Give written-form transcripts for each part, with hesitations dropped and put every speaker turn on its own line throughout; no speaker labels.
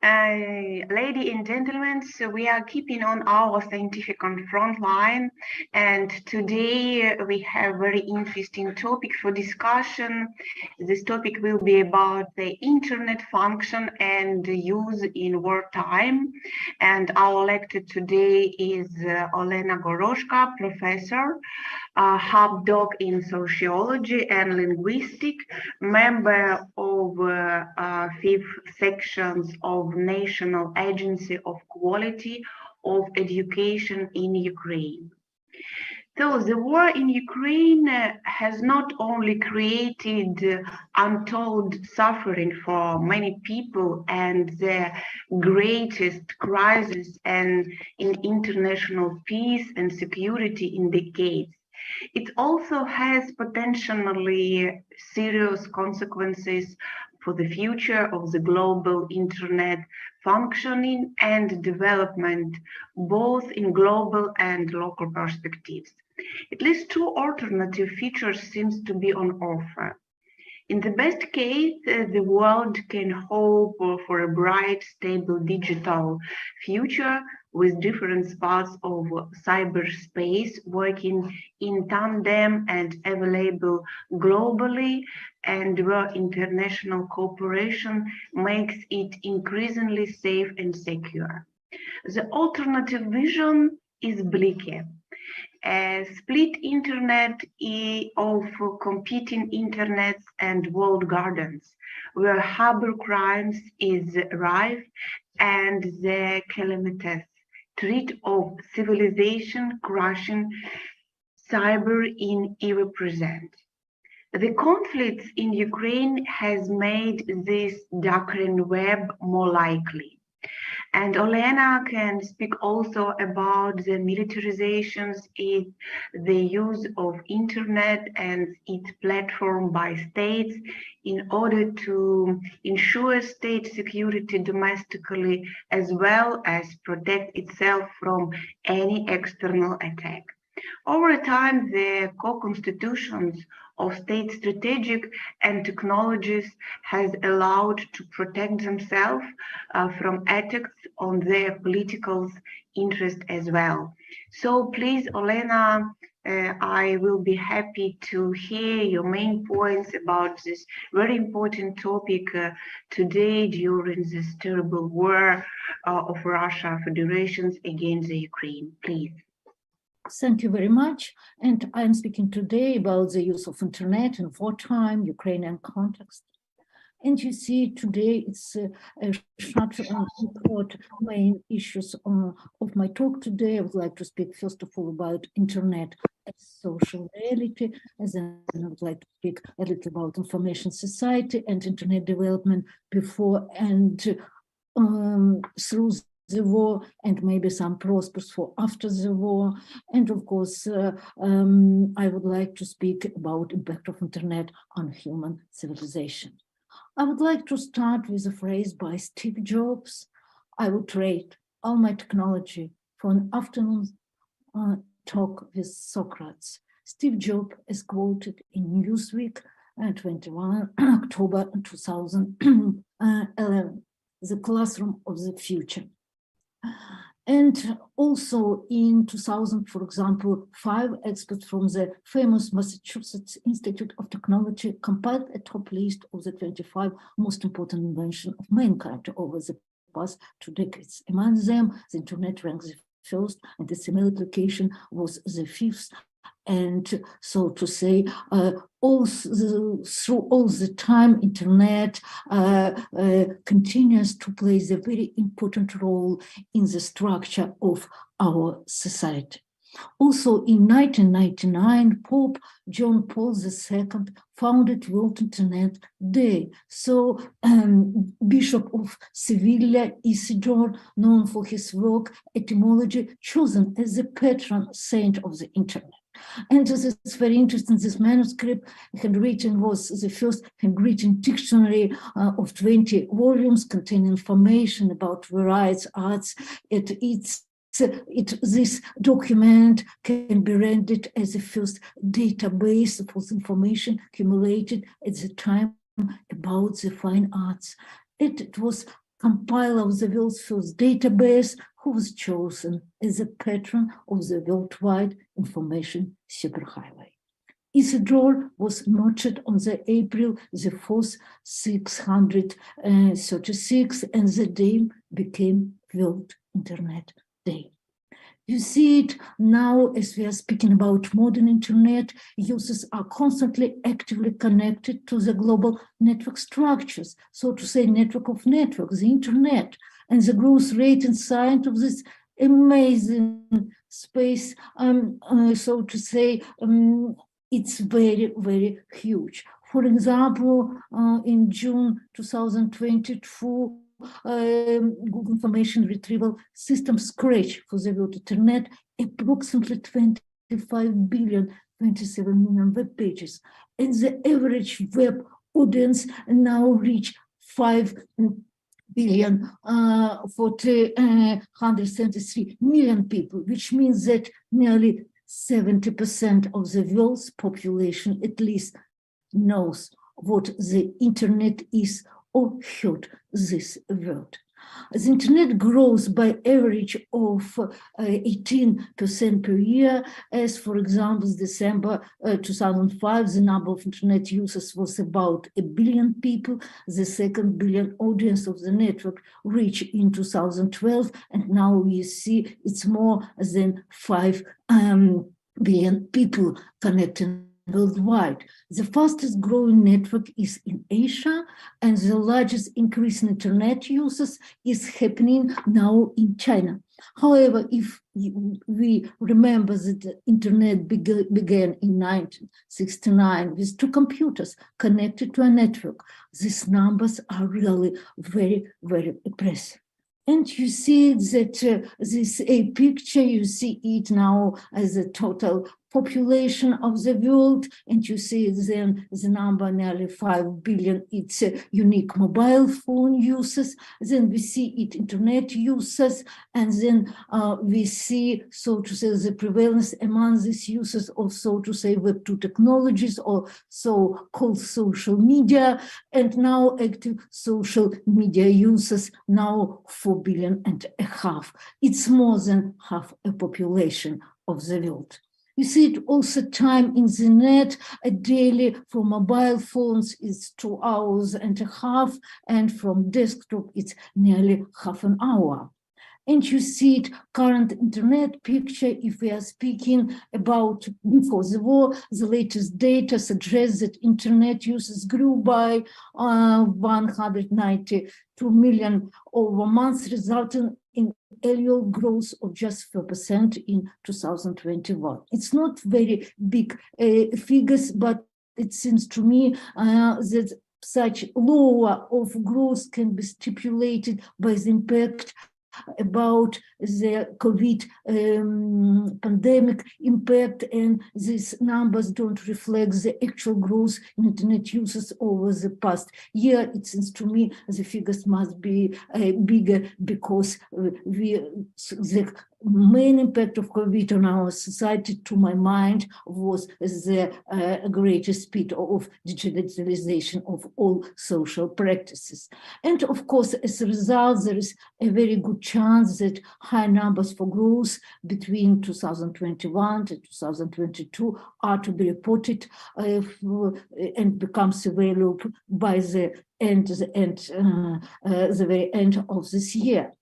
Ladies and gentlemen, so we are keeping on our scientific front line, and today we have a very interesting topic for discussion. This topic will be about the internet function and use in wartime, and our lecturer today is Olena Goрошko, professor, HubDoc in sociology and linguistics, member of fifth sections of National Agency of Quality of Education in Ukraine. So the war in Ukraine has not only created untold suffering for many people and the greatest crisis in international peace and security in decades. It also has potentially serious consequences for the future of the global internet functioning and development, both in global and local perspectives. At least two alternative features seems to be on offer. In the best case, the world can hope for a bright, stable digital future with different parts of cyberspace working in tandem and available globally, and where international cooperation makes it increasingly safe and secure. The alternative vision is bleaker. A split internet of competing internets and walled gardens, where harbor crimes is rife and the calamitous threat of civilization crushing cyber in ever present. The conflicts in Ukraine has made this darkening web more likely. And Olena can speak also about the militarizations, the use of internet and its platform by states in order to ensure state security domestically as well as protect itself from any external attack. Over time, the co-constitutions of state strategic and technologies has allowed to protect themselves from attacks on their political interest as well. So please, Olena, I will be happy to hear your main points about this very important topic today during this terrible war of Russia Federation against the Ukraine. Please.
Thank you very much. And I'm speaking today about the use of internet in wartime, Ukrainian context. And you see, today it's a short report main issues of my talk today. I would like to speak first of all about internet as social reality, and then I would like to speak a little about information society and internet development before and through the war, and maybe some prospects for after the war. And of course, I would like to speak about impact of internet on human civilization. I would like to start with a phrase by Steve Jobs. I would trade all my technology for an afternoon talk with Socrates. Steve Jobs is quoted in Newsweek, 21 October 2011, the classroom of the future. And also in 2000, for example, 5 experts from the famous Massachusetts Institute of Technology compiled a top list of the 25 most important inventions of mankind over the past 2 decades. Among them, the internet ranks the first, and its email application was the 5th. And so to say, through all the time, internet continues to play a very important role in the structure of our society. Also, in 1999, Pope John Paul II founded World Internet Day. So, Bishop of Sevilla, Isidore, known for his work, etymology, chosen as the patron saint of the internet. And this is very interesting. This manuscript handwritten was the first handwritten dictionary of 20 volumes containing information about various arts. This document can be rendered as the first database for information accumulated at the time about the fine arts. It was compiler of the world's first database, who was chosen as a patron of the worldwide information superhighway. Isidore was nurtured on the April the 4th, 636, and the day became World Internet Day. You see it now as we are speaking about modern internet, users are constantly actively connected to the global network structures, so to say network of networks, the internet, and the growth rate and size of this amazing space, so to say, it's very, very huge. For example, in June 2022, Google Information Retrieval System Scratch for the World Internet approximately 25 billion, 27 million web pages. And the average web audience now reach 5 billion, 173 million people, which means that nearly 70% of the world's population at least knows what the internet is or heard this word. The internet grows by average of 18% per year, as for example, December 2005, the number of internet users was about 1 billion people. The second billion audience of the network reached in 2012, and now we see it's more than 5 billion people connected worldwide. The fastest growing network is in Asia, and the largest increase in internet users is happening now in China. However, if we remember that the internet began in 1969 with 2 computers connected to a network, these numbers are really very, very impressive. And you see that this picture, you see it now as a total population of the world, and you see then the number nearly 5 billion, it's unique mobile phone users, then we see it internet users, and then we see, so to say, the prevalence among these users of, so to say, Web 2 technologies or so-called social media, and now active social media users now 4 billion and a half. It's more than half a population of the world. You see it also time in the net, daily for mobile phones is 2.5 hours, and from desktop it's nearly half an hour. And you see it current internet picture, if we are speaking about before the war, the latest data suggests that internet users grew by 192 million over months, resulting in annual growth of just 4% in 2021. It's not very big figures, but it seems to me that such lower of growth can be stipulated by the impact about the COVID pandemic impact, and these numbers don't reflect the actual growth in internet users over the past year. It seems to me the figures must be bigger, because the main impact of COVID on our society, to my mind, was the greater speed of digitalization of all social practices. And of course, as a result, there is a very good chance that high numbers for growth between 2021 to 2022 are to be reported and becomes available by the very end of this year.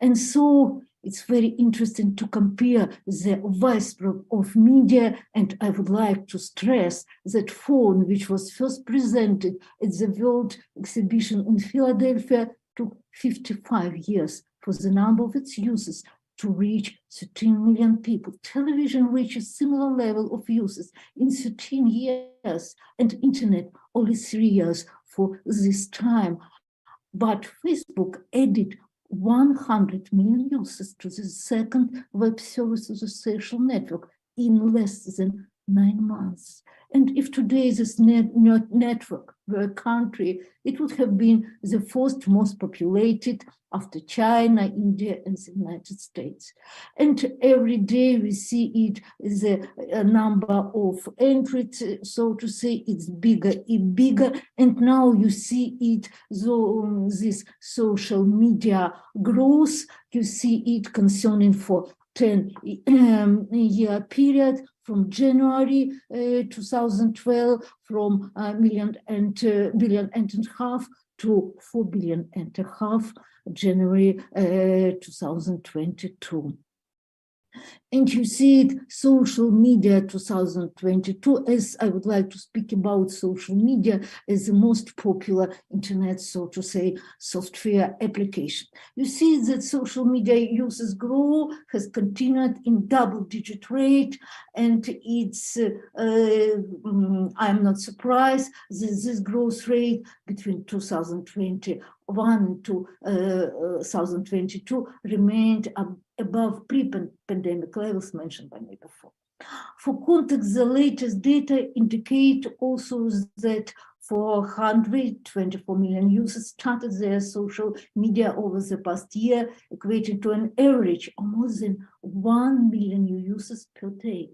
And so it's very interesting to compare the widespread of media, and I would like to stress that phone, which was first presented at the World Exhibition in Philadelphia, took 55 years for the number of its users to reach 13 million people. Television reaches similar level of users in 13 years, and internet only 3 years for this time. But Facebook added 100 million users to the second web service of the social network in less than 9 months. And if today this network were a country, it would have been the fourth most populated after China, India, and the United States. And every day we see it, the number of entries, so to say, it's bigger and bigger. And now you see it, so this social media growth, you see it concerning for 10-year period from January 2012, from billion and a half to 4.5 billion January 2022. And you see it, social media 2022, as I would like to speak about social media as the most popular internet, so to say, software application. You see that social media uses grow, has continued in double-digit rate, and it's, I'm not surprised that this growth rate between 2021 and 2022 remained above pre-pandemic levels mentioned by me before. For context, the latest data indicate also that 424 million users started their social media over the past year, equating to an average of more than 1 million new users per day,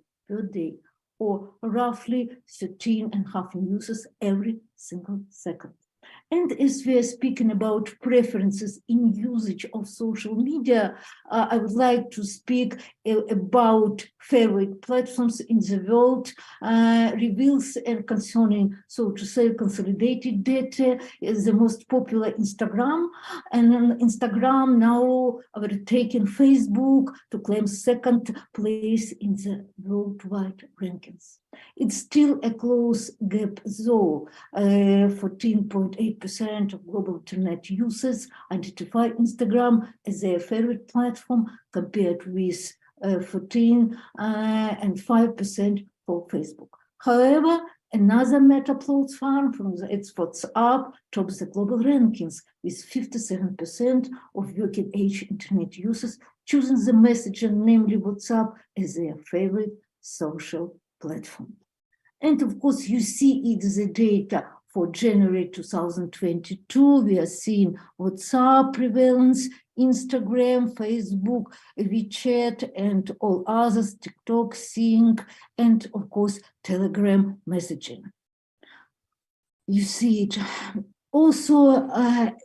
or roughly 13.5 users every single second. And as we are speaking about preferences in usage of social media, I would like to speak about favorite platforms in the world, reveals and concerning, so to say, consolidated data is the most popular Instagram. And on Instagram now overtaking Facebook to claim second place in the worldwide rankings. It's still a close gap though. 14.8% of global internet users identify Instagram as their favorite platform, compared with 14 and 5% for Facebook. However, another meta platform from its WhatsApp tops the global rankings with 57% of working age internet users choosing the messenger, namely WhatsApp, as their favorite social platform. And of course, you see it, the data for January 2022, we are seeing WhatsApp prevalence, Instagram, Facebook, WeChat, and all others, TikTok, Sync, and of course, Telegram messaging. You see it. Also,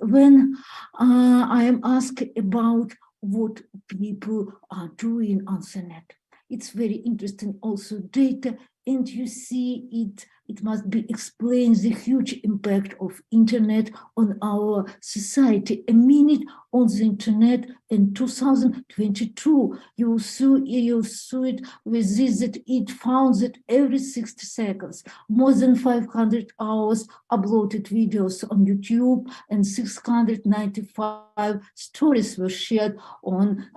when I am asked about what people are doing on the net, it's very interesting also data, and you see it must be explained the huge impact of internet on our society. A minute on the internet in 2022, you saw it with this, that it found that every 60 seconds, more than 500 hours uploaded videos on YouTube and 695 stories were shared on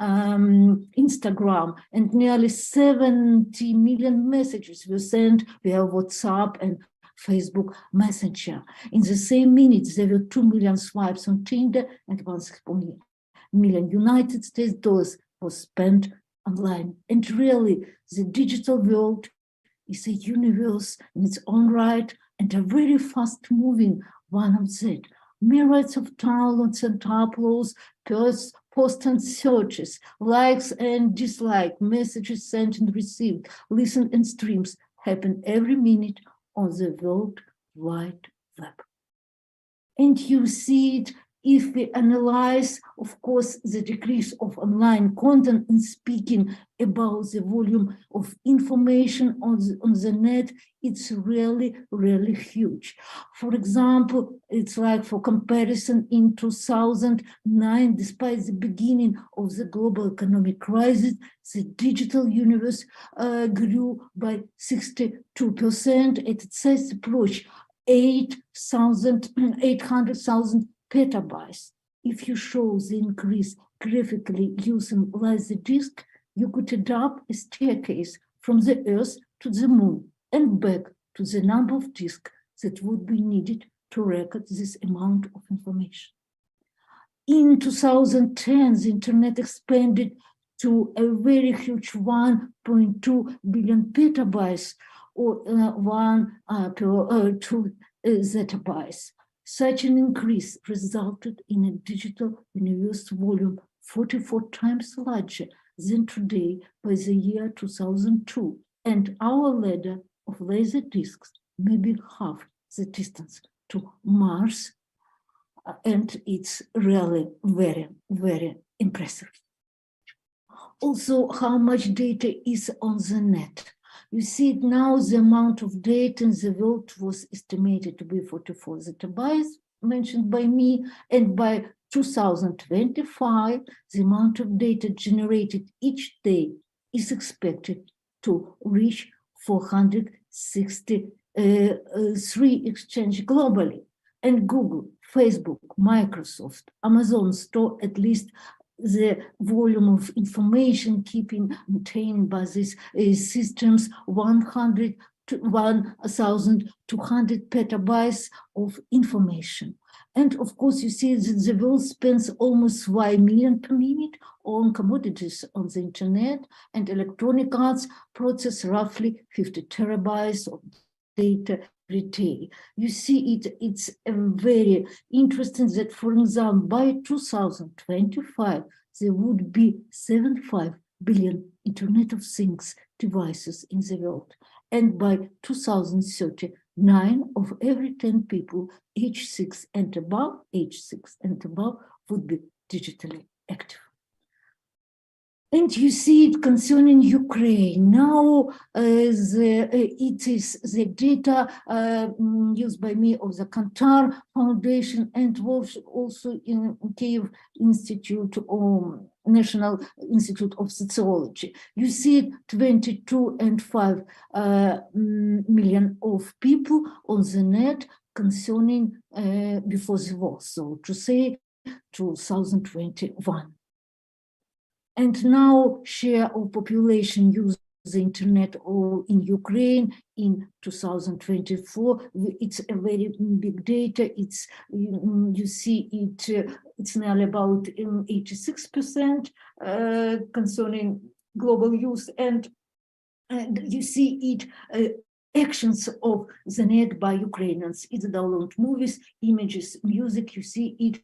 Instagram, and nearly 70 million messages were sent via WhatsApp and Facebook Messenger. In the same minutes, there were 2 million swipes on Tinder, and 1.6 million United States dollars was spent online. And really, the digital world is a universe in its own right, and a very fast-moving one of that. Myriads of downloads and uploads, posts and searches, likes and dislike, messages sent and received, listened and streams happen every minute on the World Wide Web. And you see it if we analyze, of course, the decrease of online content and speaking about the volume of information on the net, it's really, really huge. For example, it's like, for comparison, in 2009, despite the beginning of the global economic crisis, the digital universe grew by 62%. It says approach 800,000 petabytes. If you show the increase graphically using LaserDisc, you could adopt a staircase from the Earth to the Moon and back to the number of disks that would be needed to record this amount of information. In 2010, the internet expanded to a very huge 1.2 billion petabytes, or 2 zettabytes. Such an increase resulted in a digital universe volume 44 times larger than today by the year 2002, and our ladder of laser discs may be half the distance to Mars, and it's really very, very impressive. Also, how much data is on the net. You see it now, the amount of data in the world was estimated to be 44 zettabytes, mentioned by me, and by 2025, the amount of data generated each day is expected to reach 463 exchange globally. And Google, Facebook, Microsoft, Amazon store at least the volume of information maintained by these systems 1,200 petabytes of information. And of course, you see that the world spends almost 5 million per minute on commodities on the internet, and electronic arts process roughly 50 terabytes of data per day. You see it's very interesting that, for example, by 2025, there would be 75 billion Internet of Things devices in the world. And by 2030, 9 of every 10 people age 6 and above would be digitally active. And you see it concerning Ukraine. Now, it is the data used by me of the Kantar Foundation and was also in Kyiv Institute or National Institute of Sociology. You see 22.5 million of people on the net concerning before the war, so to say 2021. And now share of population use the internet or in Ukraine in 2024. It's a very big data. It's you see it's nearly about 86% concerning global use, and you see it actions of the net by Ukrainians. It's download movies, images, music. You see it.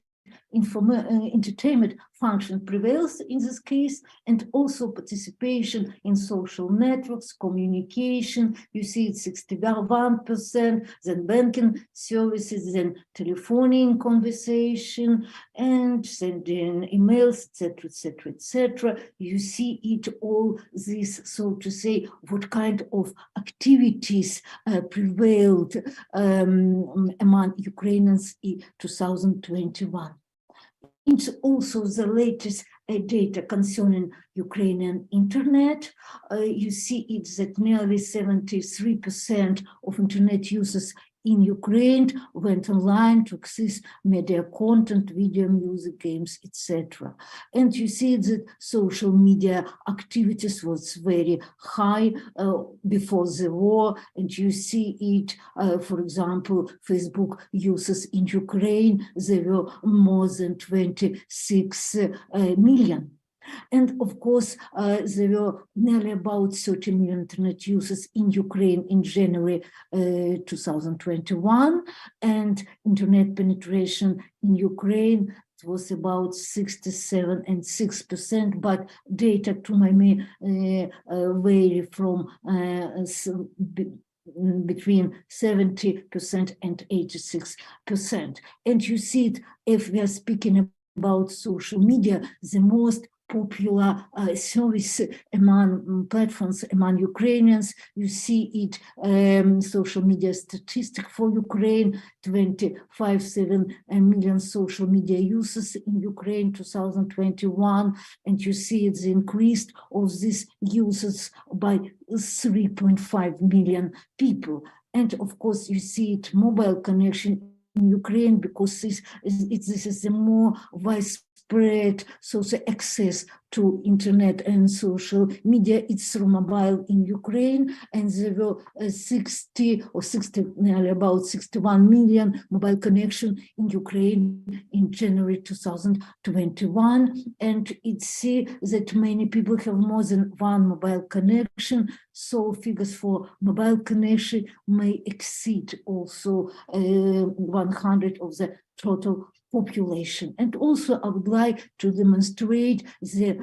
Entertainment function prevails in this case, and also participation in social networks, communication. You see it's 61%, then banking services, then telephoning conversation, and sending emails, etc., etc., etc. You see it all this, so to say, what kind of activities prevailed among Ukrainians in 2021. It's also the latest data concerning Ukrainian internet. You see it that nearly 73% of internet users in Ukraine went online to access media content, video, music, games, etc. And you see that social media activities was very high before the war, and you see it, for example, Facebook users in Ukraine, there were more than 26 million. And of course, there were nearly about 30 million internet users in Ukraine in January 2021, and internet penetration in Ukraine was about 67.6%, but data to my vary from between 70% and 86%. And you see it, if we are speaking about social media, the most popular service among platforms among Ukrainians. You see it, social media statistic for Ukraine, 25.7 million social media users in Ukraine 2021, and you see it's increased of these users by 3.5 million people. And of course, you see it mobile connection in Ukraine, because this is the more widespread spread social access to internet and social media. It's through mobile in Ukraine, and there were 61 million mobile connection in Ukraine in January 2021. And it's that many people have more than one mobile connection. So figures for mobile connection may exceed also 100 of the total population. And also I would like to demonstrate the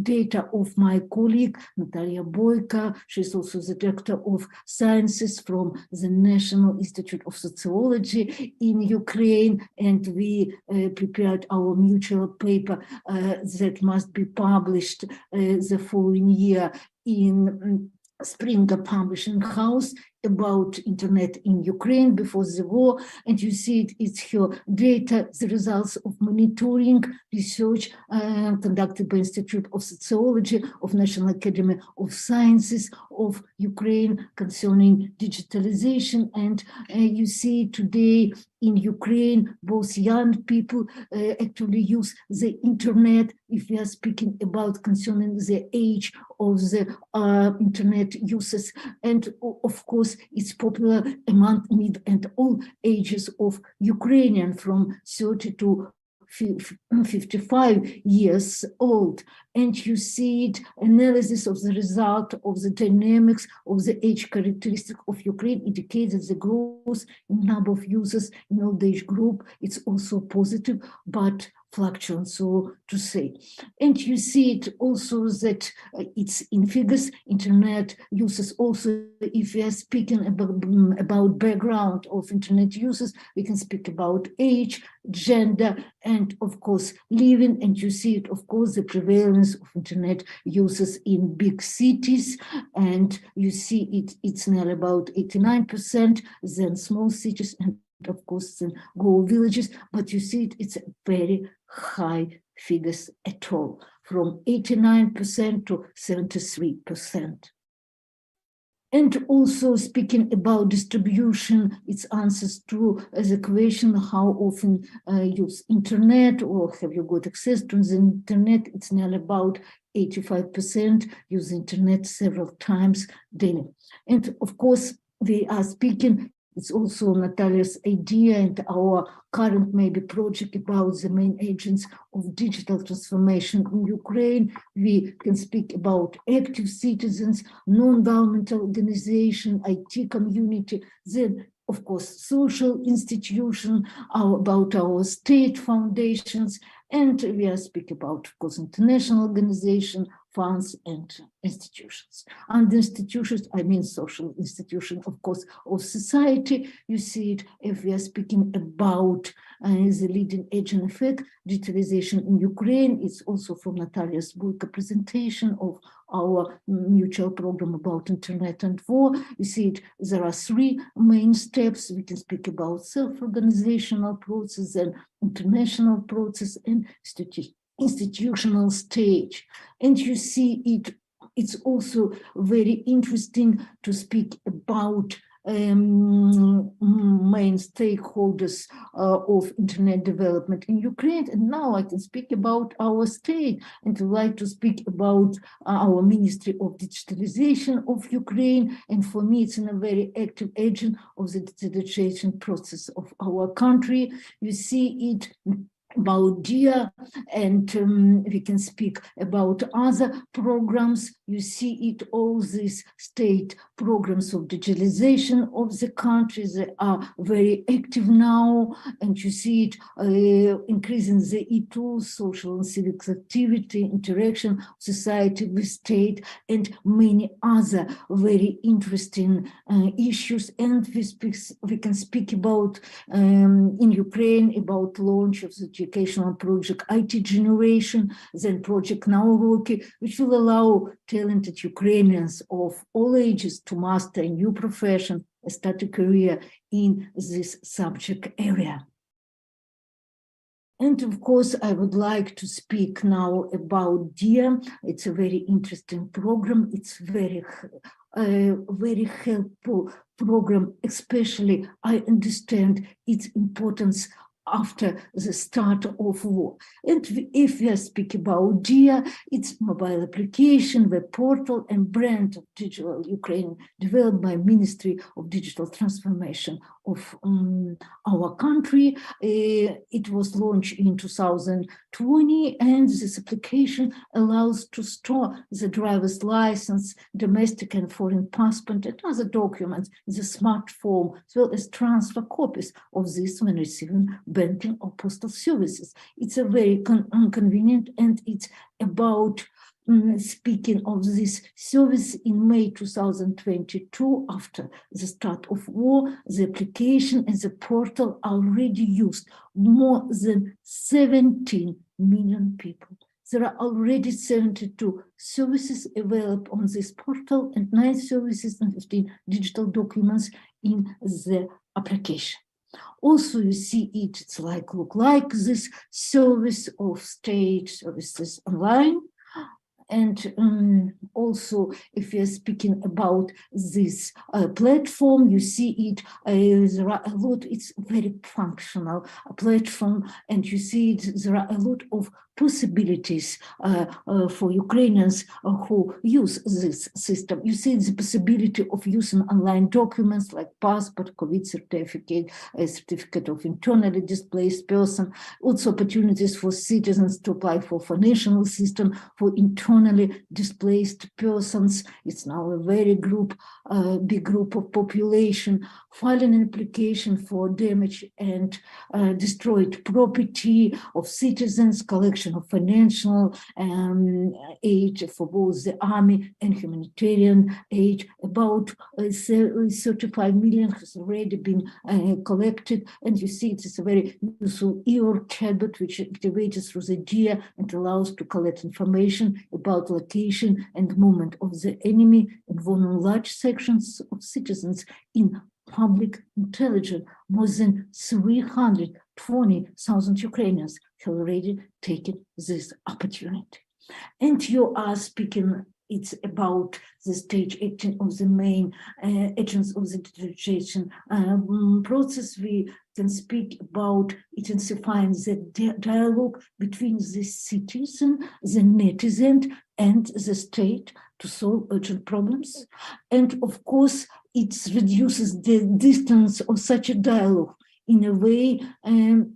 data of my colleague, Natalia Boyka. She's also the Director of Sciences from the National Institute of Sociology in Ukraine. And we prepared our mutual paper that must be published the following year in Springer Publishing House about internet in Ukraine before the war. And you see it's her data, the results of monitoring research conducted by Institute of Sociology of National Academy of Sciences of Ukraine concerning digitalization. And you see today in Ukraine, both young people actually use the internet. If we are speaking about concerning the age of the internet users, and of course, it's popular among mid and all ages of Ukrainian from 30 to 55 years old. And you see it, analysis of the result of the dynamics of the age characteristic of Ukraine indicates that the growth in number of users in old age group, it's also positive, but fluctuates, so to say. And you see it also that it's in figures, internet users also, if we are speaking about background of internet users, we can speak about age, gender, and of course, living. And you see it, of course, the prevalence of internet users in big cities. And you see it's near about 89%, then small cities, and of course, in rural villages, but you see it's very high figures at all, from 89% to 73%. And also speaking about distribution, it answers to the question how often use internet or have you got access to the internet. It's nearly about 85% use internet several times daily. And of course, we are speaking, it's also Natalia's idea and our current maybe project about the main agents of digital transformation in Ukraine. We can speak about active citizens, non-governmental organization, IT community, then of course social institution, about our state foundations, and we are speaking about, of course, international organization, funds, and institutions. And institutions, I mean social institutions, of course, of society. You see it if we are speaking about the leading agent effect, digitalization in Ukraine. It's also from Natalia's book, a presentation of our mutual program about internet and war. You see it, there are three main steps. We can speak about self-organizational process and international process and institutional stage. And you see it, it's also very interesting to speak about main stakeholders of internet development in Ukraine. And now I can speak about our state and I'd like to speak about our Ministry of Digitalization of Ukraine. And for me, it's a very active agent of the digitalization process of our country. You see it about DIA, and we can speak about other programs. You see it, all these state programs of digitalization of the country, they are very active now, and you see it increasing the e-tools, social and civic activity, interaction, society with state, and many other very interesting issues. And we can speak about, in Ukraine, about launch of the educational project IT Generation, then project Now Rocky, which will allow talented Ukrainians of all ages to master a new profession, start a career in this subject area. And of course, I would like to speak now about DIA. It's a very interesting program. It's very helpful program, especially I understand its importance after the start of war. And if we are speaking about DIA, it's mobile application, web portal, and brand of digital Ukraine developed by Ministry of Digital Transformation of our country. It was launched in 2020, and this application allows to store the driver's license, domestic and foreign passport, and other documents in the smartphone, as well as transfer copies of this when receiving banking or postal services. It's a very convenient, and it's about speaking of this service. In May 2022, after the start of war, the application and the portal are already used more than 17 million people. There are already 72 services available on this portal and 9 services and 15 digital documents in the application. Also, you see it's look like this service of state services online. And also, if you're speaking about this platform, you see it, there are a lot, it's very functional platform, and you see there are a lot of possibilities for Ukrainians who use this system. You see the possibility of using online documents like passport, COVID certificate, a certificate of internally displaced person, also opportunities for citizens to apply for financial system for internally displaced persons. It's now a very big group of population, filing an application for damage and destroyed property of citizens, collection of financial aid for both the army and humanitarian aid. About 35 million has already been collected, and you see it is a very useful chatbot which activates through the DIA and allows to collect information about location and movement of the enemy, involving large sections of citizens in public intelligence. More than 320,000 Ukrainians have already taken this opportunity. And you are speaking, it's about the stage acting of the main agents of the digitalization process. We can speak about intensifying the dialogue between the citizen, the netizen, and the state to solve urgent problems. And of course, it reduces the distance of such a dialogue in a way,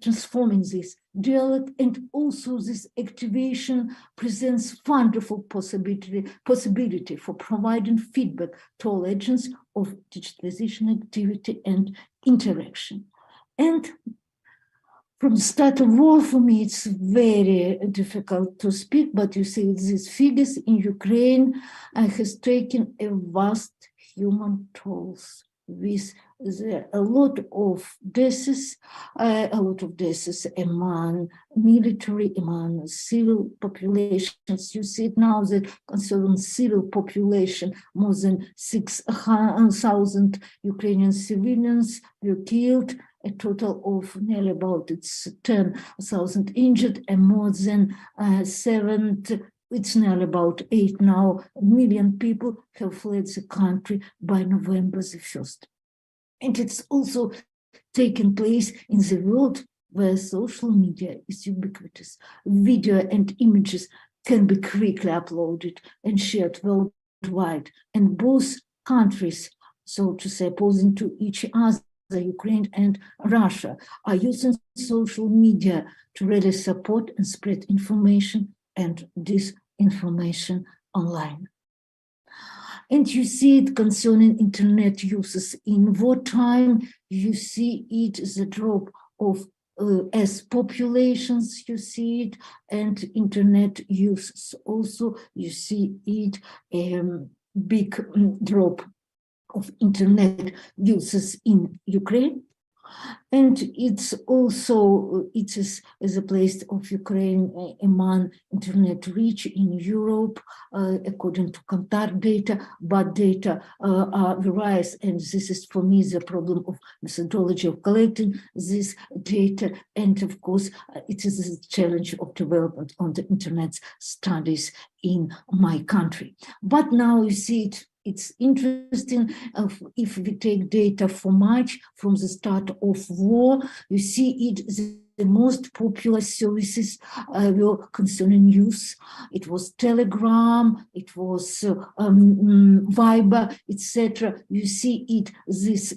transforming this dialogue, and also this activation presents wonderful possibility for providing feedback to all agents of digitalization activity and interaction. And from the start of war, for me, it's very difficult to speak, but you see these figures in Ukraine has taken a vast human tolls with a lot of deaths among military, among civil populations. You see it now that concerning civil population, more than 6,000 Ukrainian civilians were killed, a total of nearly about 10,000 injured, and more than 7. It's nearly about 8 now million people have fled the country by November the 1st. And it's also taken place in the world where social media is ubiquitous. Video and images can be quickly uploaded and shared worldwide. And both countries, so to say, opposing to each other, Ukraine and Russia, are using social media to really support and spread information and disinformation online. And you see it concerning internet uses in wartime. You see it as a drop of as populations, you see it, and internet uses also, you see it, big drop of internet uses in Ukraine. And it's also, it is as a place of Ukraine among internet reach in Europe, according to Kantar data, but data varies, and this is for me the problem of methodology of collecting this data. And of course, it is a challenge of development on the internet studies in my country. But now you see it. It's interesting if we take data for March from the start of war, you see it, the most popular services were concerning news. It was Telegram, it was Viber, etc. You see it, this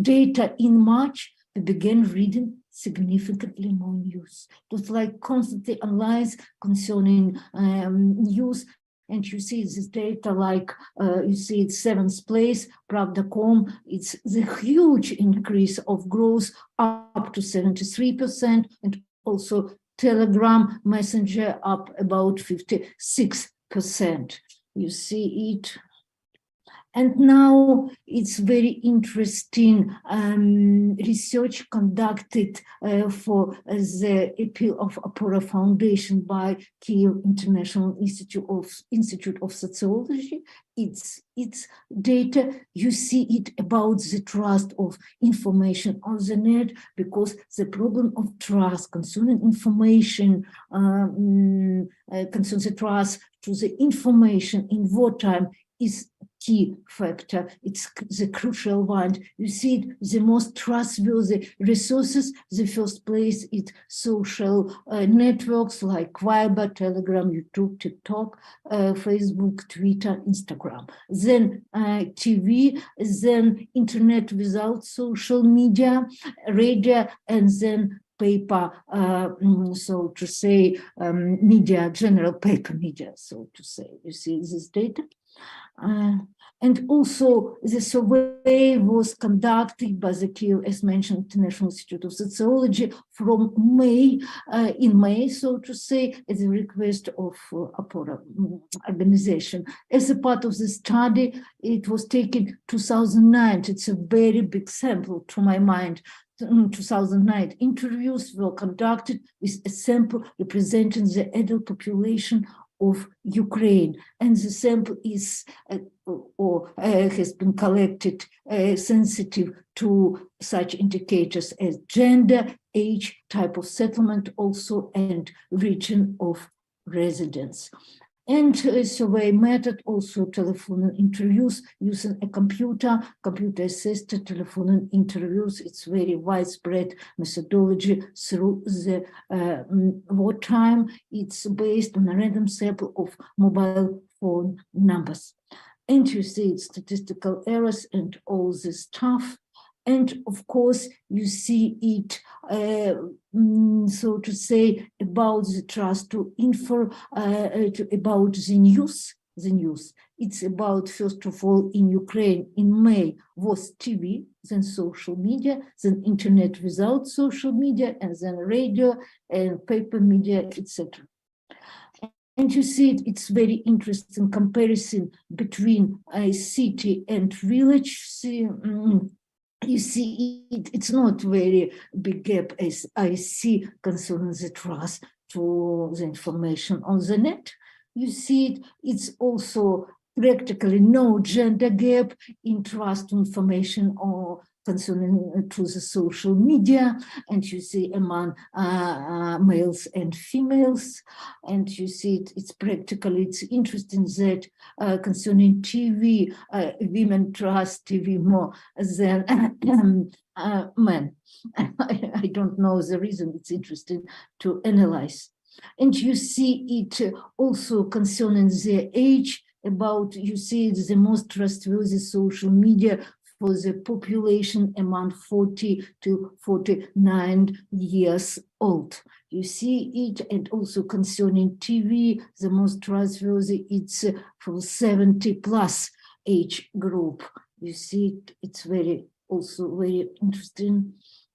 data in March, we began reading significantly more news. It was like constantly analyzed concerning news. And you see this data like, you see it's 7th place, Pravda.com, it's the huge increase of growth up to 73%, and also Telegram Messenger up about 56%. You see it. And now it's very interesting research conducted for the appeal of Apora Foundation by Kyiv International Institute of Sociology. It's data, you see it about the trust of information on the net, because the problem of trust concerning information, concerns the trust to the information in wartime is key factor. It's the crucial one. You see it, the most trustworthy resources, the first place is social networks like Viber, Telegram, YouTube, TikTok, Facebook, Twitter, Instagram. Then TV, then internet without social media, radio, and then paper, so to say, media, general paper media, so to say. You see this data? And also the survey was conducted by the Kyiv, as mentioned, International Institute of Sociology from May, in May, so to say, at the request of Apora organization. As a part of the study, it was taken 2009. It's a very big sample to my mind. 2009 interviews were conducted with a sample representing the adult population of Ukraine, and the sample is has been collected sensitive to such indicators as gender, age, type of settlement also, and region of residence. And survey method, also telephone interviews using a computer-assisted telephone interviews. It's very widespread methodology through the wartime. It's based on a random sample of mobile phone numbers. And you see statistical errors and all this stuff. And of course, you see it, so to say, about the trust to info, about the news. It's about, first of all, in Ukraine, in May, was TV, then social media, then internet without social media, and then radio and paper media, etc. And you see it, it's very interesting comparison between a city and village. You see, it's not very big gap as I see concerning the trust to the information on the net. You see it, it's also practically no gender gap in trust to information or concerning to the social media, and you see among males and females, and you see it's practically, it's interesting that concerning TV, women trust TV more than men. I don't know the reason, it's interesting to analyze. And you see it also concerning the age, about, you see it's the most trustworthy social media for the population among 40 to 49 years old. You see it, and also concerning TV, the most trustworthy, it's for 70 plus age group. You see it, it's very, also very interesting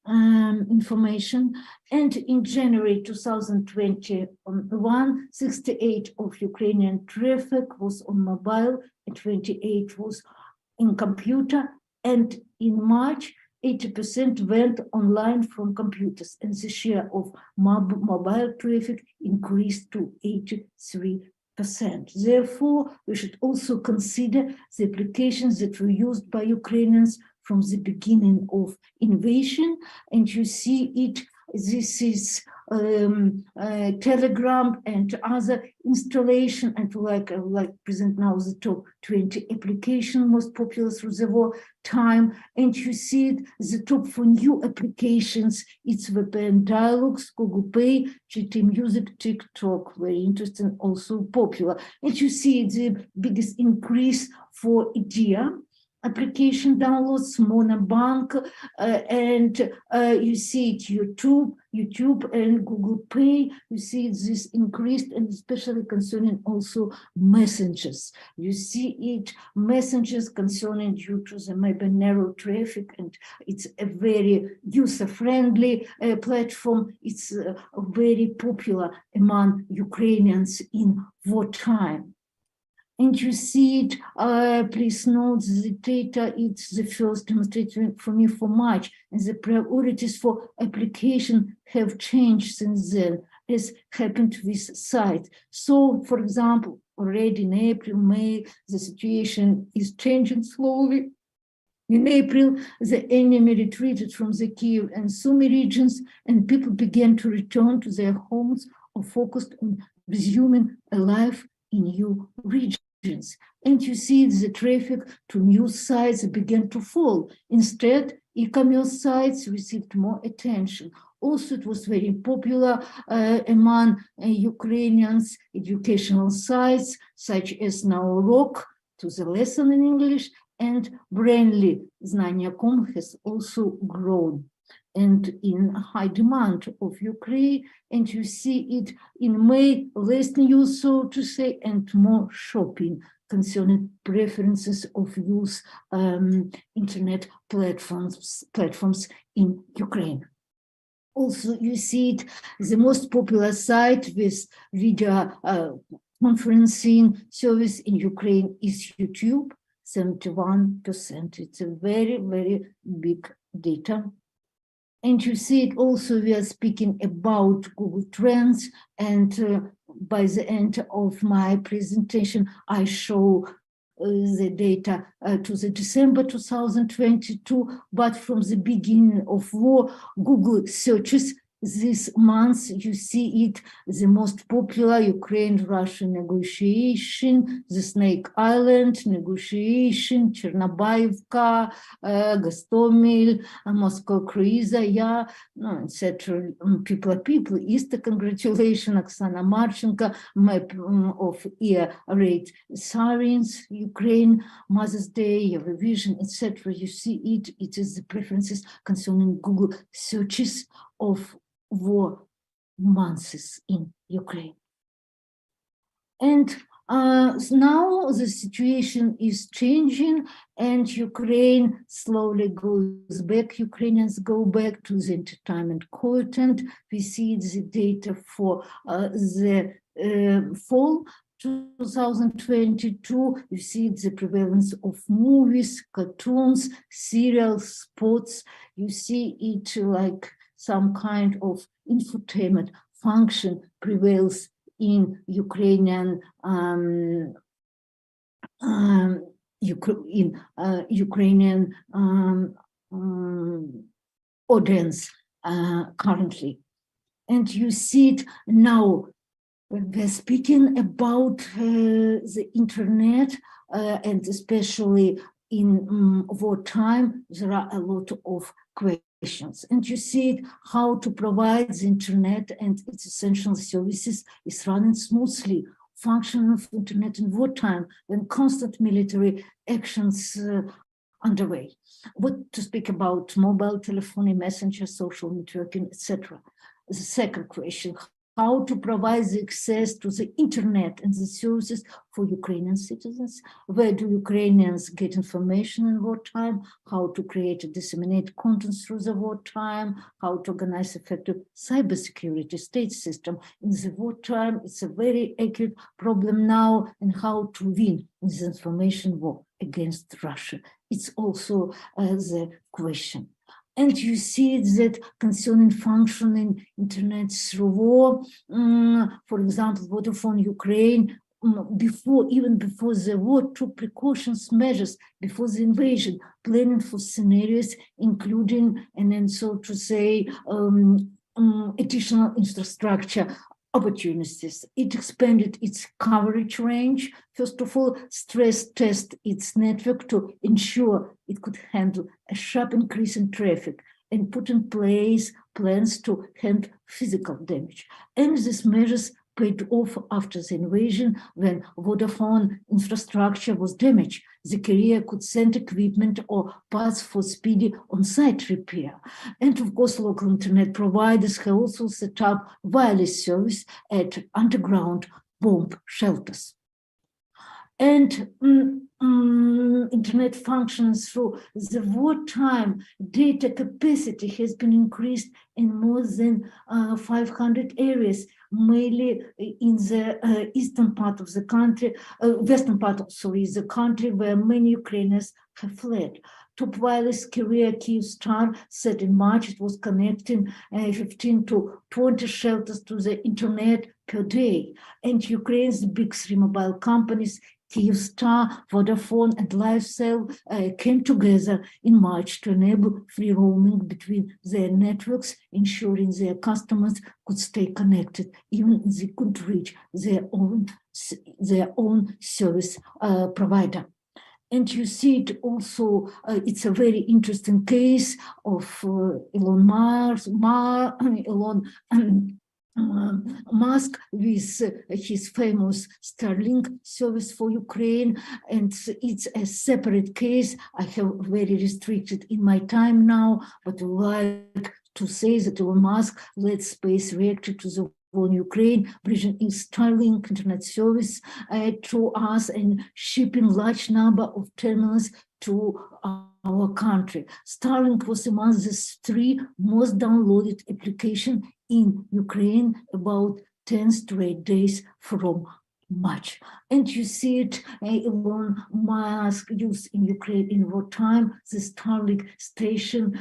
information. And in January 2021, 68% of Ukrainian traffic was on mobile and 28% was in computer. And in March, 80% went online from computers, and the share of mobile traffic increased to 83%. Therefore, we should also consider the applications that were used by Ukrainians from the beginning of invasion. And you see it, this is Telegram and other installation, and like present now the top 20 application most popular through the war time. And you see it, the top 4 new applications, it's VPN Dialogues, Google Pay, GT Music, TikTok, very interesting, also popular. And you see the biggest increase for IDEA application downloads, Monobank, and you see it YouTube and Google Pay. You see this increased, and especially concerning also messengers. You see it messengers concerning due to the maybe narrow traffic, and it's a very user-friendly platform. It's very popular among Ukrainians in wartime. And you see it, please note the data, it's the first demonstration for me for March, and the priorities for application have changed since then, as happened with sites. So, for example, already in April, May, the situation is changing slowly. In April, the enemy retreated from the Kiev and Sumy regions, and people began to return to their homes or focused on resuming a life in new regions. And you see the traffic to news sites began to fall. Instead, e-commerce sites received more attention. Also, it was very popular among Ukrainians educational sites, such as Naurock, to the lesson in English, and Brainly, Znanya.com has also grown and in high demand of Ukraine, and you see it in May, less news, so to say, and more shopping concerning preferences of youth internet platforms in Ukraine. Also, you see it, the most popular site with video conferencing service in Ukraine is YouTube, 71%. It's a very, very big data. And you see it also, we are speaking about Google Trends, and by the end of my presentation, I show the data to the December 2022, but from the beginning of war, Google searches this month, you see it, the most popular Ukraine-Russia negotiation, the Snake Island negotiation, Chernobyevka, Gostomel, Moscow cruise, yeah, no, etc. People, Easter, congratulations, Oksana Marchenko, map of air raid sirens, Ukraine, Mother's Day, Eurovision, etc. You see it, it is the preferences concerning Google searches of war months in Ukraine. And now the situation is changing, and Ukraine slowly goes back, Ukrainians go back to the entertainment content. We see the data for the fall 2022, you see the prevalence of movies, cartoons, serials, sports. You see it like some kind of infotainment function prevails in Ukrainian Ukrainian audience currently. And you see it now. We're speaking about the internet, and especially in wartime, there are a lot of questions. And you see it, how to provide the internet and its essential services is running smoothly. Function of internet in wartime when constant military actions underway. What to speak about mobile telephony, messenger, social networking, etc. The second question, how to provide the access to the internet and the services for Ukrainian citizens? Where do Ukrainians get information in wartime? How to create and disseminate content through the wartime? How to organize effective cybersecurity state system in the wartime? It's a very acute problem now, and how to win in the information war against Russia. It's also the question. And you see that concerning functioning internet through war, for example, Vodafone Ukraine, even before the war, took precautions measures before the invasion, planning for scenarios, including, and then so to say, additional infrastructure opportunities. It expanded its coverage range. First of all, stress test its network to ensure it could handle a sharp increase in traffic and put in place plans to handle physical damage. And these measures paid off after the invasion when Vodafone infrastructure was damaged. The carrier could send equipment or parts for speedy on-site repair. And of course, local internet providers have also set up wireless service at underground bomb shelters. And internet functions through the wartime, data capacity has been increased in more than 500 areas, mainly in the eastern part of the country, western part of the country, where many Ukrainians have fled. Top wireless carrier Kyivstar said in March it was connecting 15 to 20 shelters to the internet per day. And Ukraine's big three mobile companies, Kyivstar, Vodafone, and LifeCell came together in March to enable free roaming between their networks, ensuring their customers could stay connected, even if they couldn't reach their own service provider. And you see it also, it's a very interesting case of Elon Musk with his famous Starlink service for Ukraine, and it's a separate case. I have very restricted in my time now, but I would like to say that Elon Musk led space reactor to the war in Ukraine, bringing in Starlink internet service to us and shipping large number of terminals to our country. Starlink was among the 3 most downloaded applications in Ukraine about 10 straight days from March. And you see it, Elon Musk used in Ukraine in wartime, the Starlink station,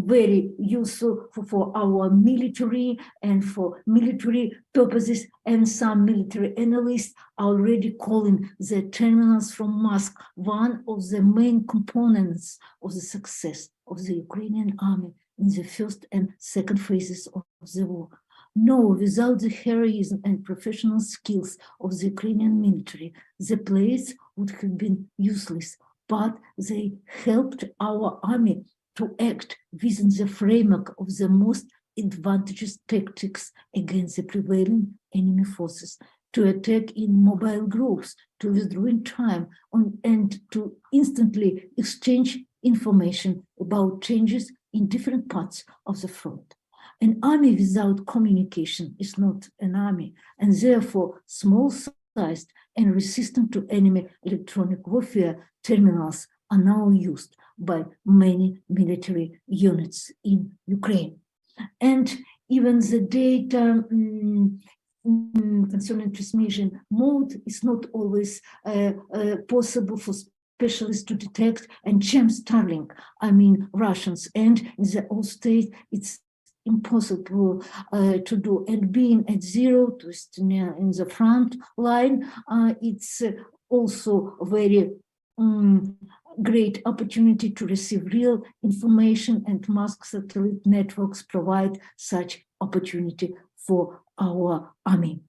very useful for our military and for military purposes, and some military analysts are already calling the terminals from Musk one of the main components of the success of the Ukrainian army in the first and second phases of the war. No, without the heroism and professional skills of the Ukrainian military, the plays would have been useless, but they helped our army to act within the framework of the most advantageous tactics against the prevailing enemy forces, to attack in mobile groups, to withdraw in time, and to instantly exchange information about changes in different parts of the front. An army without communication is not an army, and therefore small-sized and resistant to enemy electronic warfare terminals are now used by many military units in Ukraine. And even the data concerning transmission mode is not always possible for specialists to detect and jam Starlink, I mean Russians, and in the old state it's impossible to do. And being at zero in the front line, it's also a very great opportunity to receive real information, and Musk satellite networks provide such opportunity for our army.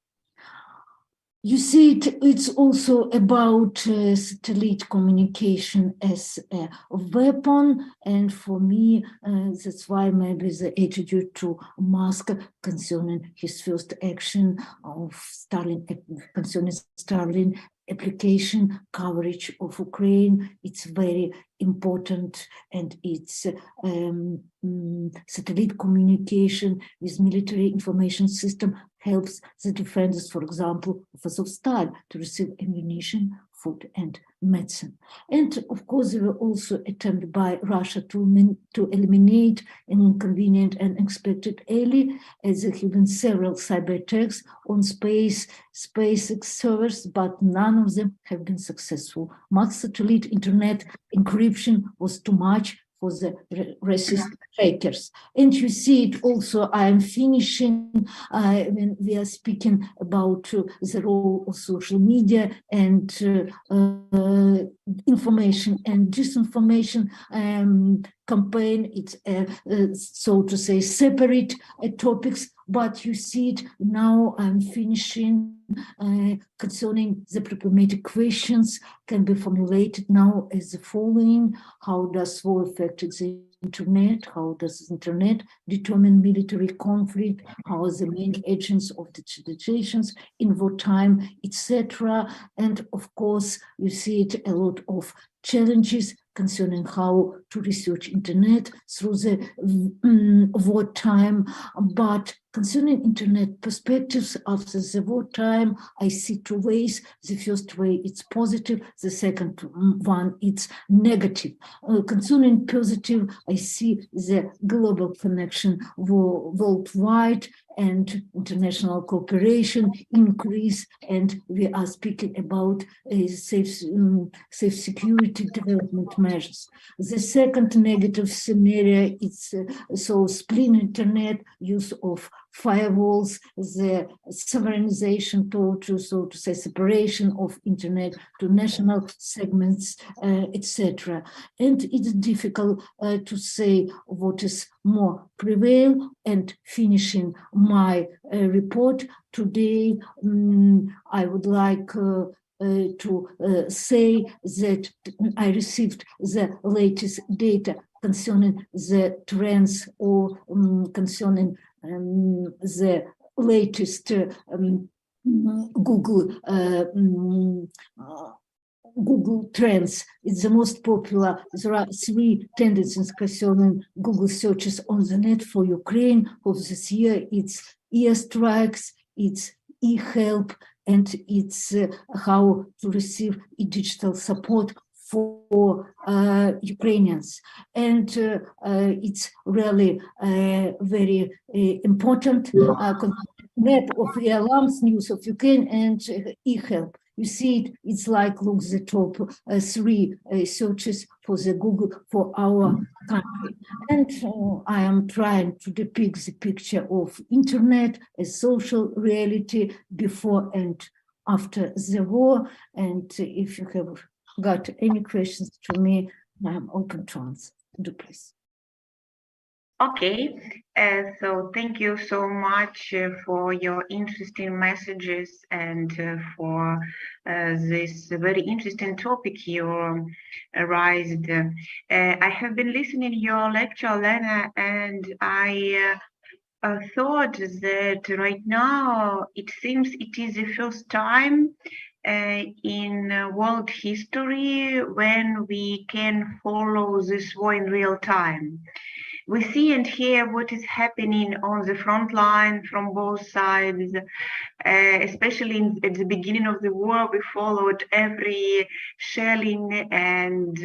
You see, it's also about satellite communication as a weapon, and for me, that's why maybe the attitude to Musk concerning his first action of concerning Starlink application coverage of Ukraine, it's very important, and it's satellite communication with military information system helps the defenders, for example, of Azovstal, to receive ammunition, food, and medicine. And of course, there were also attempts by Russia to eliminate an inconvenient and unexpected ally, as there have been several cyber attacks on SpaceX servers, but none of them have been successful. Musk satellite internet encryption was too much for the racist haters. And you see it also, I am finishing when we are speaking about the role of social media and information and disinformation campaign. It's so to say separate topics, but you see it now. I'm finishing concerning the problematic questions can be formulated now as the following: how does war affect the Internet? How does the Internet determine military conflict? How are the main agents of the civilizations in wartime, etc.? And of course, you see it a lot of challenges concerning how to research Internet through the wartime. But concerning Internet perspectives after the wartime, I see two ways. The first way, it's positive. The second one, it's negative. Concerning positive, I see the global connection worldwide and international cooperation increase, and we are speaking about safe security development measures. The second negative scenario is so split Internet, use of firewalls, the sovereignization to, so to say, separation of Internet to national segments, etc. And it's difficult to say what is more prevail. And finishing my report today, I would like to say that I received the latest data concerning the trends or concerning the latest Google Trends. It's the most popular. There are 3 tendencies concerning Google searches on the net for Ukraine of this year. It's airstrikes, it's e-help, and it's how to receive digital support for Ukrainians. And it's really very important net of the alarms news of Ukraine and e-help. You see it, it's like, look, the top 3 searches for the Google for our country. And I am trying to depict the picture of Internet as social reality before and after the war. And if you have got any questions to me, I'm open to answer. Do please.
Okay, so thank you so much for your interesting messages and for this very interesting topic you raised. I have been listening your lecture, Olena, and I thought that right now it seems it is the first time in world history when we can follow this war in real time. We see and hear what is happening on the front line from both sides, especially at the beginning of the war. We followed every shelling and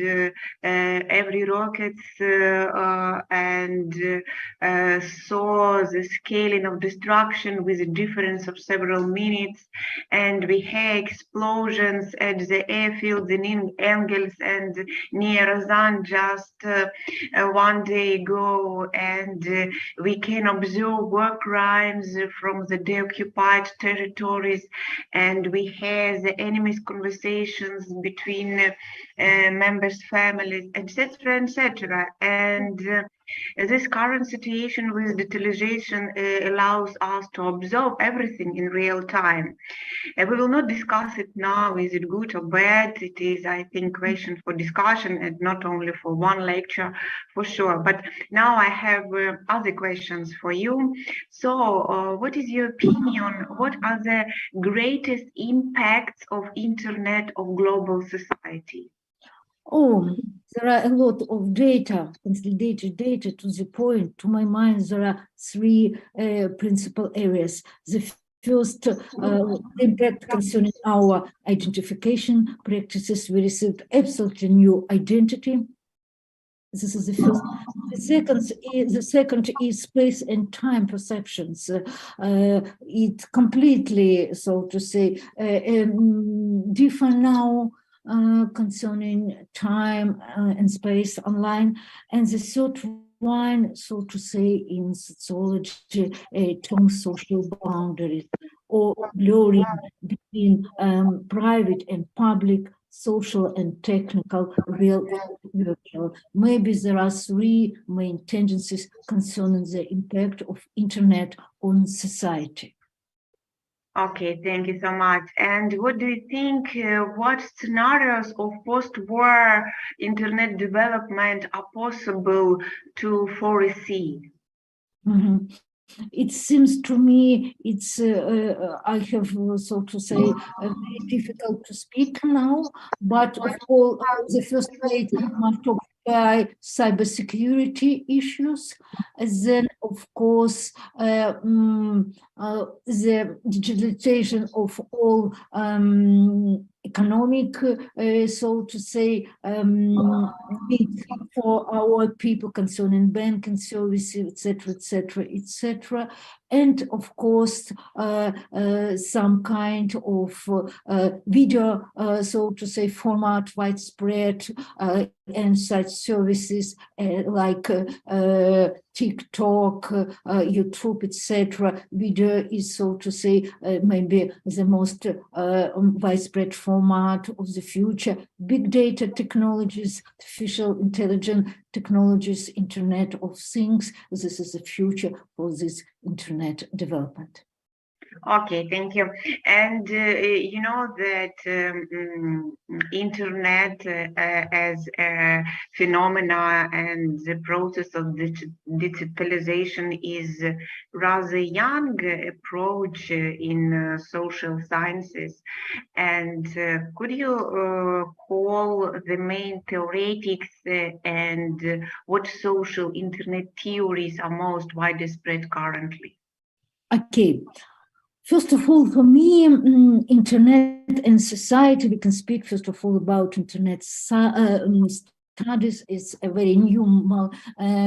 every rockets and saw the scaling of destruction with a difference of several minutes. And we had explosions at the airfields in Engels and near Razan just one day ago. And we can observe war crimes from the deoccupied territories, and we have the enemy's conversations between members' families, etc., etc. And this current situation with digitalization allows us to observe everything in real time. We will not discuss it now, is it good or bad? It is, I think, question for discussion and not only for one lecture, for sure. But now I have other questions for you. So what is your opinion? What are the greatest impacts of Internet of global society?
Oh, there are a lot of data, consolidated data. To the point, to my mind, there are 3 principal areas. The first, impact concerning our identification practices. We received absolutely new identity. This is the first. The second is space and time perceptions. It completely, so to say, different now concerning time and space online. And the third one, so to say, in sociology, term social boundaries, or blurring between private and public, social and technical, real and virtual. Maybe there are three main tendencies concerning the impact of internet on society.
Okay, thank you so much. And what do you think, what scenarios of post-war internet development are possible to foresee?
Mm-hmm. It seems to me it's, I have, so to say, very difficult to speak now, but of all, the first place must occupy cybersecurity issues, then of course the digitalization of all economic, so to say, needs for our people concerning banking services, etc., etc., etc., and of course some kind of video, so to say, format widespread, and such services like TikTok, YouTube, etc. Video is, so to say, maybe the most widespread format of the future. Big data technologies, artificial intelligence technologies, Internet of Things. This is the future for this internet development.
Okay, thank you. And you know that internet as a phenomena and the process of digitalization is rather young approach in social sciences. And could you call the main theoretics and what social internet theories are most widespread currently?
Okay. First of all, for me, internet and society, we can speak first of all about internet studies is a very new,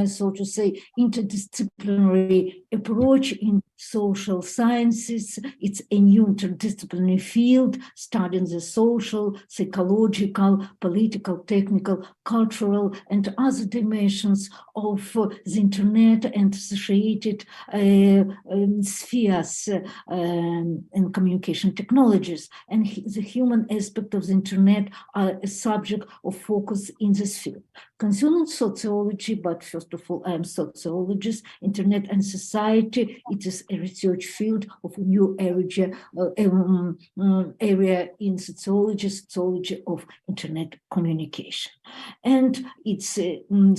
so to say, interdisciplinary approach in social sciences. It's a new interdisciplinary field studying the social, psychological, political, technical, cultural, and other dimensions of the internet and associated spheres and communication technologies. And the human aspect of the internet are a subject of focus in this field. Concerning sociology, but first of all, I am sociologist, internet and society, it is a research field of a new area in sociology of internet communication. And it's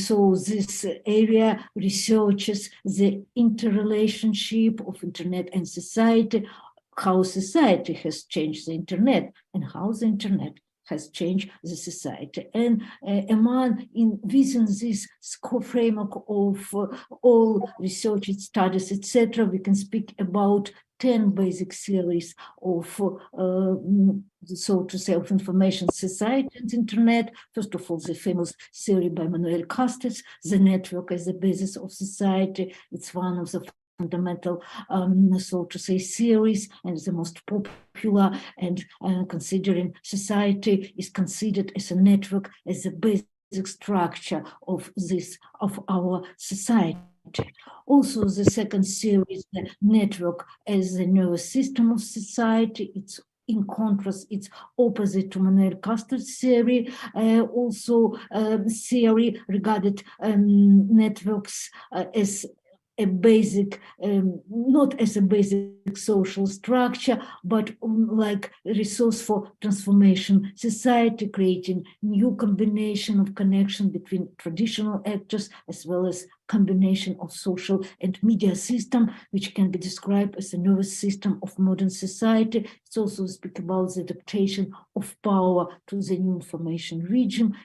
so this area researches the interrelationship of internet and society, how society has changed the internet and how the internet has changed the society. And within this framework of all research studies, etc., we can speak about 10 basic theories of, so to say, of information society and internet. First of all, the famous theory by Manuel Castells, the network as the basis of society. It's one of the fundamental, so to say, theories, and the most popular, and considering society is considered as a network, as a basic structure of our society. Also, the second theory is the network as the nervous system of society. It's in contrast, it's opposite to Manuel Castells' theory. Also, theory regarded networks as a basic, not as a basic social structure, but like a resource for transformation society, creating new combination of connection between traditional actors as well as combination of social and media system, which can be described as a nervous system of modern society. It's also speak about the adaptation of power to the new information regime.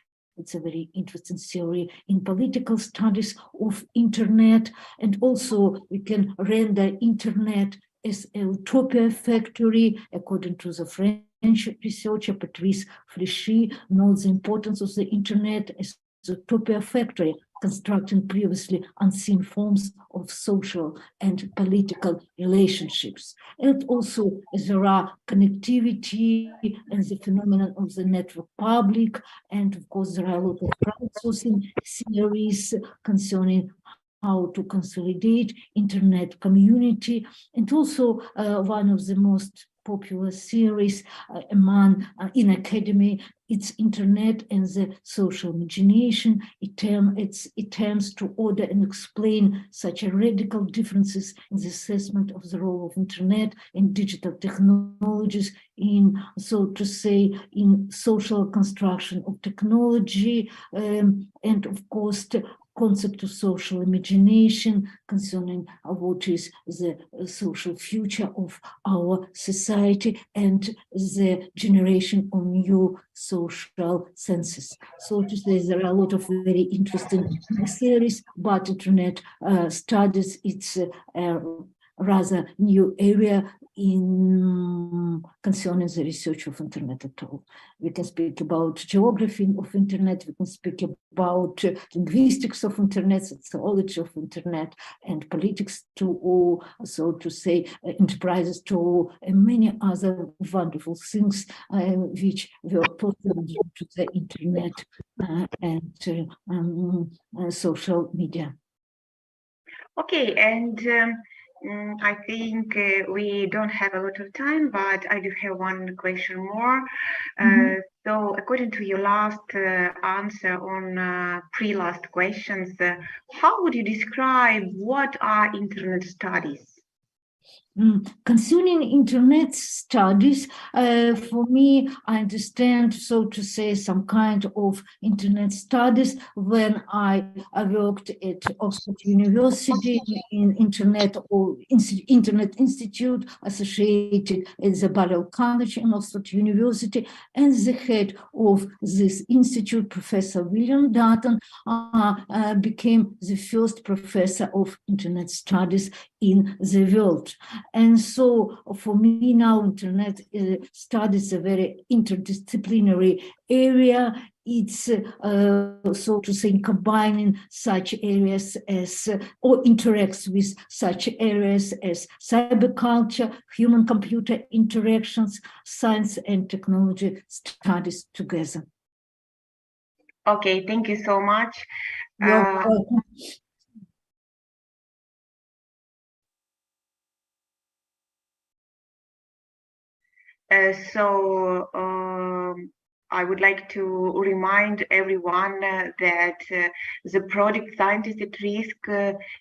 It's a very interesting theory in political studies of internet. And also we can render internet as a utopia factory, according to the French researcher Patrice Fréchy, notes the importance of the internet as a utopia factory. constructing previously unseen forms of social and political relationships. And also there are connectivity and the phenomenon of the network public, and of course there are a lot of crowdsourcing series concerning how to consolidate internet community, and also one of the most popular series in academy, it's Internet and the Social Imagination. It attempts to order and explain such radical differences in the assessment of the role of Internet and digital technologies in, so to say, in social construction of technology, and of course, the concept of social imagination concerning what is the social future of our society and the generation of new social senses. So to say, there are a lot of very interesting series, but Internet studies, it's a rather new area in concerning the research of Internet at all. We can speak about geography of Internet, we can speak about linguistics of Internet, sociology of Internet, and politics to, so to say, enterprises to many other wonderful things which were possible due to the Internet and social media.
Okay, and I think we don't have a lot of time, but I do have one question more. So according to your last answer on pre-last questions, how would you describe what are Internet studies?
Concerning Internet studies, for me, I understand, so to say, some kind of Internet studies when I worked at Oxford University in Internet Institute associated at the Balliol College in Oxford University, and the head of this institute, Professor William Dutton, became the first professor of Internet studies in the world. And so for me now, Internet studies a very interdisciplinary area. It's, so to say, combining such areas as, or interacts with such areas as cyberculture, human-computer interactions, science and technology studies together.
Okay, thank you so much.
You're welcome.
I would like to remind everyone that the project Scientists at Risk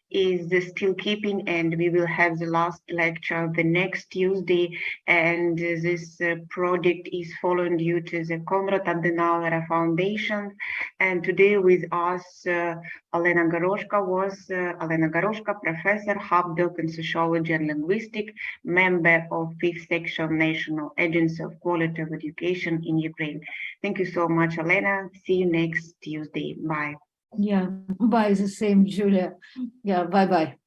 is still keeping, and we will have the last lecture the next Tuesday, and this project is following due to the Konrad Adenauer Foundation. And today with us Olena Goрошko, professor, Habdoc in Sociology and Linguistics, member of 5th Section National Agency of Quality of Education in Ukraine. Thank you so much, Olena. See you next Tuesday. Bye.
Yeah, bye, the same, Julia. Yeah, bye-bye.